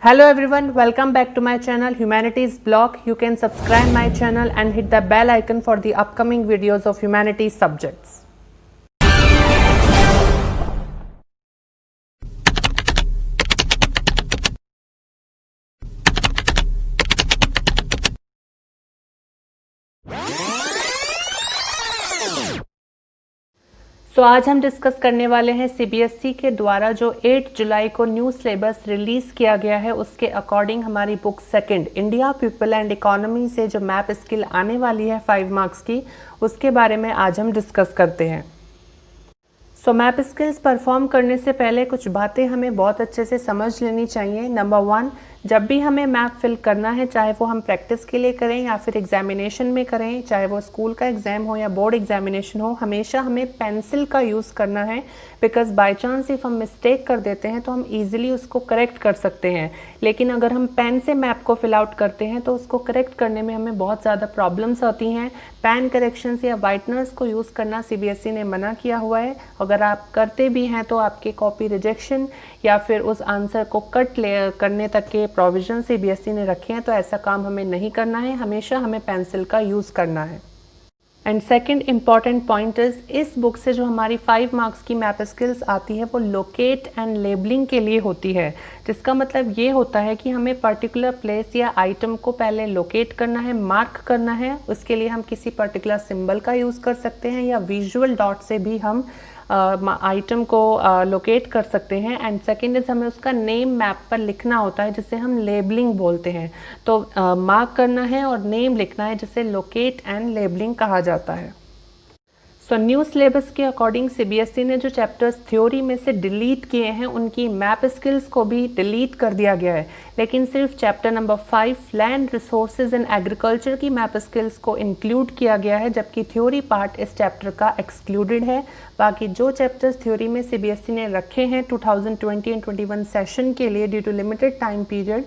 Hello everyone, welcome back to my channel Humanities Blog. You can subscribe my channel and hit the bell icon for the upcoming videos of humanities subjects. आज हम discuss करने वाले हैं CBSE के द्वारा जो 8 जुलाई को new syllabus release किया गया है उसके अकॉर्डिंग हमारी book second India people and economy से जो मैप स्किल आने वाली है 5 मार्क्स की, उसके बारे में आज हम डिस्कस करते हैं। मैप स्किल्स परफॉर्म करने से पहले कुछ बातें हमें बहुत अच्छे से समझ लेनी चाहिए। नंबर 1, जब भी हमें मैप फिल करना है, चाहे वो हम प्रैक्टिस के लिए करें या फिर एग्जामिनेशन में करें, चाहे वो स्कूल का एग्जाम हो या बोर्ड एग्जामिनेशन हो, हमेशा हमें पेंसिल का यूज़ करना है। बिकॉज बाय चांस इफ हम मिस्टेक कर देते हैं तो हम इजीली उसको करेक्ट कर सकते हैं, लेकिन अगर हम पेन से मैप को फिल आउट करते हैं तो उसको करेक्ट करने में हमें बहुत ज़्यादा प्रॉब्लम्स आती हैं। पेन करेक्शंस या वाइटनर्स को यूज़ करना सीबीएसई ने मना किया हुआ है। अगर आप करते भी हैं तो आपके कॉपी रिजेक्शन या फिर उस आंसर को कट करने तक के प्रोविजन सीबीएसई ने रखे हैं, तो ऐसा काम हमें नहीं करना है। हमेशा हमें पेंसिल का यूज़ करना है। And second important point is, इस बुक से जो हमारी 5 मार्क्स की मैप स्किल्स आती है वो लोकेट एंड लेबलिंग के लिए होती है, जिसका मतलब ये होता है कि हमें पर्टिकुलर प्लेस या आइटम को पहले लोकेट करना है, मार्क करना है। उसके लिए हम किसी पर्टिकुलर सिंबल का यूज़ कर सकते हैं या विजुअल डॉट से भी हम आइटम को लोकेट कर सकते हैं। एंड सेकेंड इज, हमें उसका नेम मैप पर लिखना होता है जिसे हम लेबलिंग बोलते हैं। तो मार्क करना है और नेम लिखना है जिसे लोकेट एंड लेबलिंग कहा जाता है। न्यू सिलेबस के अकॉर्डिंग सीबीएसई ने जो चैप्टर्स थ्योरी में से डिलीट किए हैं उनकी मैप स्किल्स को भी डिलीट कर दिया गया है, लेकिन सिर्फ chapter number 5 land resources and agriculture की मैप स्किल्स को इंक्लूड किया गया है, जबकि थ्योरी पार्ट इस चैप्टर का एक्सक्लूडेड है। बाकी जो चैप्टर्स थ्योरी में सीबीएसई ने रखे हैं 2020 एंड 21 सेशन के लिए due to limited time period,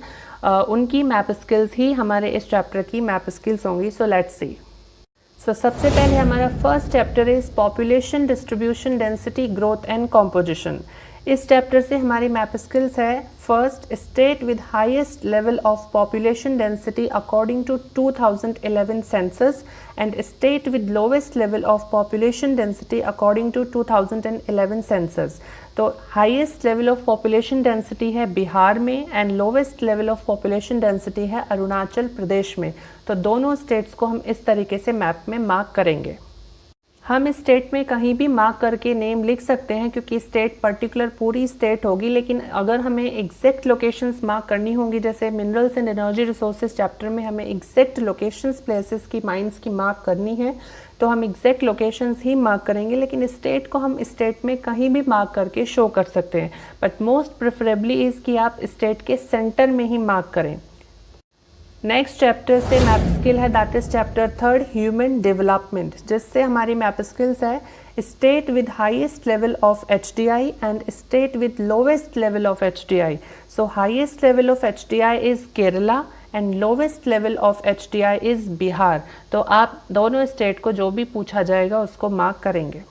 उनकी मैप स्किल्स ही हमारे इस चैप्टर की मैप स्किल्स होंगी। Let's see. सबसे पहले हमारा first chapter is population distribution density growth and composition. इस चैप्टर से हमारी मैप स्किल्स है, first, state with highest level of population density according to 2011 census and state with lowest level of population density according to 2011 census. तो highest level of population density है बिहार में and lowest level of population density है अरुणाचल प्रदेश में। तो दोनों states को हम इस तरीके से मैप में मार्क करेंगे। हम इस स्टेट में कहीं भी मार्क करके नेम लिख सकते हैं क्योंकि स्टेट पर्टिकुलर पूरी स्टेट होगी, लेकिन अगर हमें एग्जैक्ट लोकेशंस मार्क करनी होंगी, जैसे minerals and energy resources chapter में हमें एग्जैक्ट लोकेशंस प्लेसेस की माइंस की मार्क करनी है, तो हम एग्जैक्ट लोकेशंस ही मार्क करेंगे। लेकिन स्टेट को हम स्टेट में कहीं भी मार्क करके शो कर सकते हैं, बट मोस्ट प्रेफरेबली इज़ कि आप स्टेट के सेंटर में ही मार्क करें। नेक्स्ट चैप्टर से मैप स्किल है, that is chapter 3 human development, जिससे हमारी मैप स्किल्स है state with highest level of HDI and state with lowest level of HDI. So highest level of HDI is Kerala and lowest level of HDI is Bihar. तो आप दोनों state को जो भी पूछा जाएगा उसको मार्क करेंगे।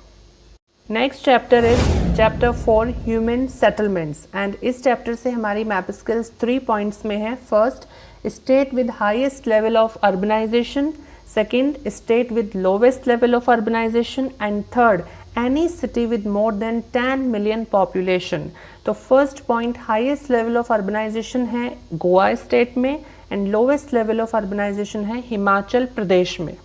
Next chapter is chapter 4 human settlements and इस चैप्टर से हमारी मैप स्किल्स 3 पॉइंट्स में है। First, state with highest level of urbanization, second, state with lowest level of urbanization, and third, any city with more than 10 million population। तो first point, highest level of urbanisation है Goa state में and lowest level of urbanisation है हिमाचल प्रदेश में।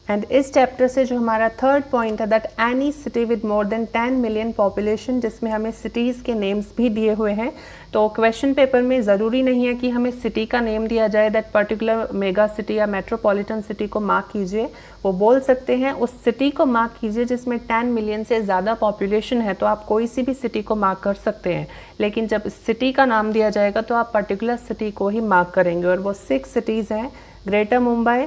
And इस chapter से जो हमारा third point है, that any city with more than 10 million population, जिसमें हमें सिटीज़ के नेम्स भी दिए हुए हैं। तो क्वेश्चन पेपर में ज़रूरी नहीं है कि हमें सिटी का नेम दिया जाए, दैट पर्टिकुलर मेगा सिटी या मेट्रोपॉलिटन सिटी को मार्क कीजिए। वो बोल सकते हैं उस सिटी को मार्क कीजिए जिसमें 10 मिलियन से ज़्यादा पॉपुलेशन है, तो आप कोई सी भी सिटी को मार्क कर सकते हैं। लेकिन जब सिटी का नाम दिया जाएगा तो आप पर्टिकुलर सिटी को ही मार्क करेंगे, और वो 6 सिटीज़ हैं, ग्रेटर मुंबई,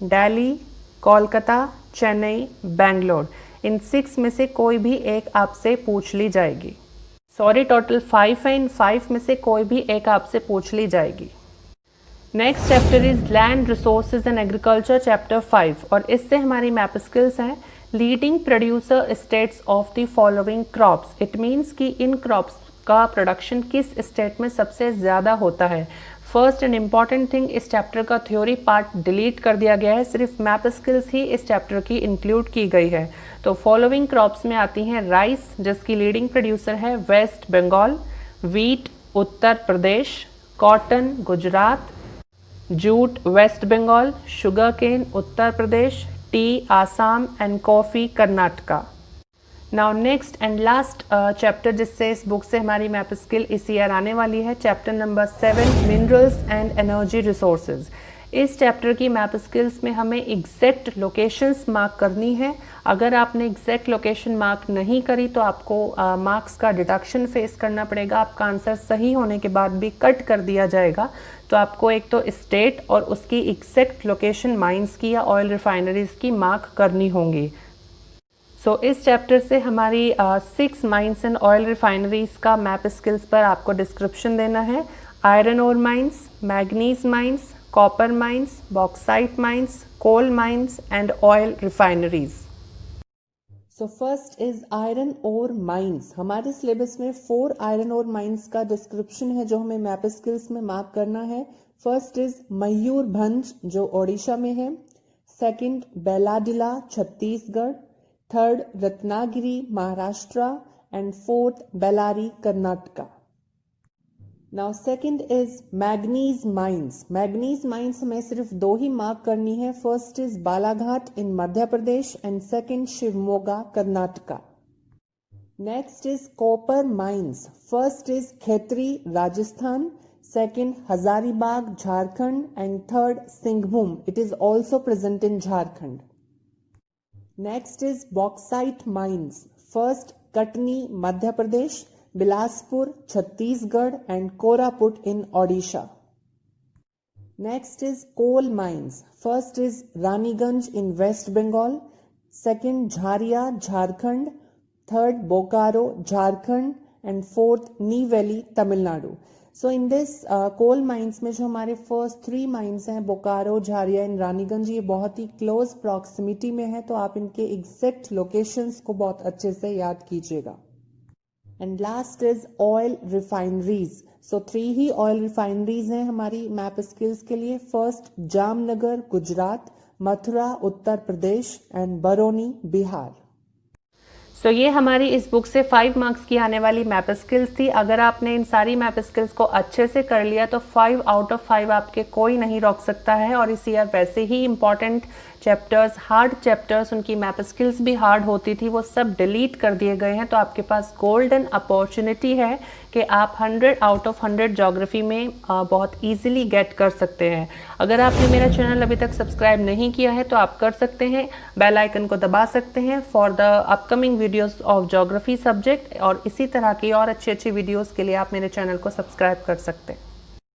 दिल्ली, कोलकाता, चेन्नई, बेंगलोर। इन 6 में से कोई भी एक आपसे पूछ ली जाएगी। सॉरी, टोटल 5 है, इन 5 में से कोई भी एक आपसे पूछ ली जाएगी। Next chapter is land resources and agriculture chapter 5, और इससे हमारी मैप स्किल्स हैं leading producer states of the following crops. It means कि इन क्रॉप्स का प्रोडक्शन किस स्टेट में सबसे ज़्यादा होता है। फर्स्ट एंड इम्पॉर्टेंट थिंग, इस चैप्टर का थ्योरी पार्ट डिलीट कर दिया गया है, सिर्फ मैप स्किल्स ही इस चैप्टर की इंक्लूड की गई है। तो फॉलोइंग क्रॉप्स में आती हैं राइस, जिसकी लीडिंग प्रोड्यूसर है West Bengal, wheat Uttar Pradesh, cotton Gujarat, jute West Bengal, sugarcane Uttar Pradesh, tea Assam and coffee Karnataka. Now next and last chapter जिससे इस बुक से हमारी मैप स्किल इस ईयर आने वाली है, chapter number 7 minerals and energy resources. इस चैप्टर की मैप स्किल्स में हमें एग्जैक्ट लोकेशंस मार्क करनी है। अगर आपने एग्जैक्ट लोकेशन मार्क नहीं करी तो आपको मार्क्स का डिडक्शन फेस करना पड़ेगा। आपका आंसर सही होने के बाद भी कट कर दिया जाएगा। तो आपको एक तो स्टेट और उसकी एग्जैक्ट लोकेशन माइंस की या ऑयल रिफाइनरीज की मार्क करनी होंगी। सो इस चैप्टर से हमारी 6 माइंस एंड ऑयल रिफाइनरीज का मैप स्किल्स पर आपको डिस्क्रिप्शन देना है। Iron ore mines, manganese mines, copper mines, bauxite mines, coal mines and oil refineries. So first is iron ore mines. हमारे सिलेबस में 4 आयरन ओर माइंस का description है जो हमें मैप स्किल्स में मार्क करना है। फर्स्ट इज मयूरभंज जो ओडिशा में है, second Bailadila Chhattisgarh, third Ratnagiri Maharashtra and fourth Bellary Karnataka. Now second is manganese mines. Manganese mines हमें सिर्फ 2 ही मार्क करनी है। First is Balaghat in Madhya Pradesh and second Shivamogga Karnataka. Next is copper mines. First is Khetri Rajasthan, second Hazaribagh Jharkhand and third Singhbhum, it is also present in Jharkhand. Next is bauxite mines. First Katni Madhya Pradesh, Bilaspur Chhattisgarh and Koraput in Odisha. Next is coal mines. First is Raniganj in West Bengal, second Jharia Jharkhand, third Bokaro Jharkhand and fourth Neyveli Tamil Nadu. So in this coal mines में जो हमारे first 3 mines हैं बोकारो, झारिया and Raniganj, ये बहुत ही close proximity में है, तो आप इनके एग्जैक्ट लोकेशंस को बहुत अच्छे से याद कीजिएगा। And last is oil refineries. So 3 ही ऑयल रिफाइनरीज हैं हमारी मैप स्किल्स के लिए। First Jamnagar Gujarat, Mathura Uttar Pradesh and Barauni Bihar. So ये हमारी इस बुक से 5 मार्क्स की आने वाली मैप स्किल्स थी। अगर आपने इन सारी मैप स्किल्स को अच्छे से कर लिया तो 5 आउट ऑफ 5 आपके कोई नहीं रोक सकता है। और इस ईयर वैसे ही इंपॉर्टेंट चैप्टर्स, हार्ड चैप्टर्स, उनकी मैप स्किल्स भी हार्ड होती थी, वो सब डिलीट कर दिए गए हैं। तो आपके पास गोल्डन अपॉर्चुनिटी है कि आप 100 आउट ऑफ 100 ज्योग्राफी में बहुत ईजिली गेट कर सकते हैं। अगर आपने मेरा चैनल अभी तक सब्सक्राइब नहीं किया है तो आप कर सकते हैं, बेल आइकन को दबा सकते हैं for the upcoming videos of geography subject. और इसी तरह की और अच्छी अच्छी वीडियोस के लिए आप मेरे चैनल को सब्सक्राइब कर सकते हैं।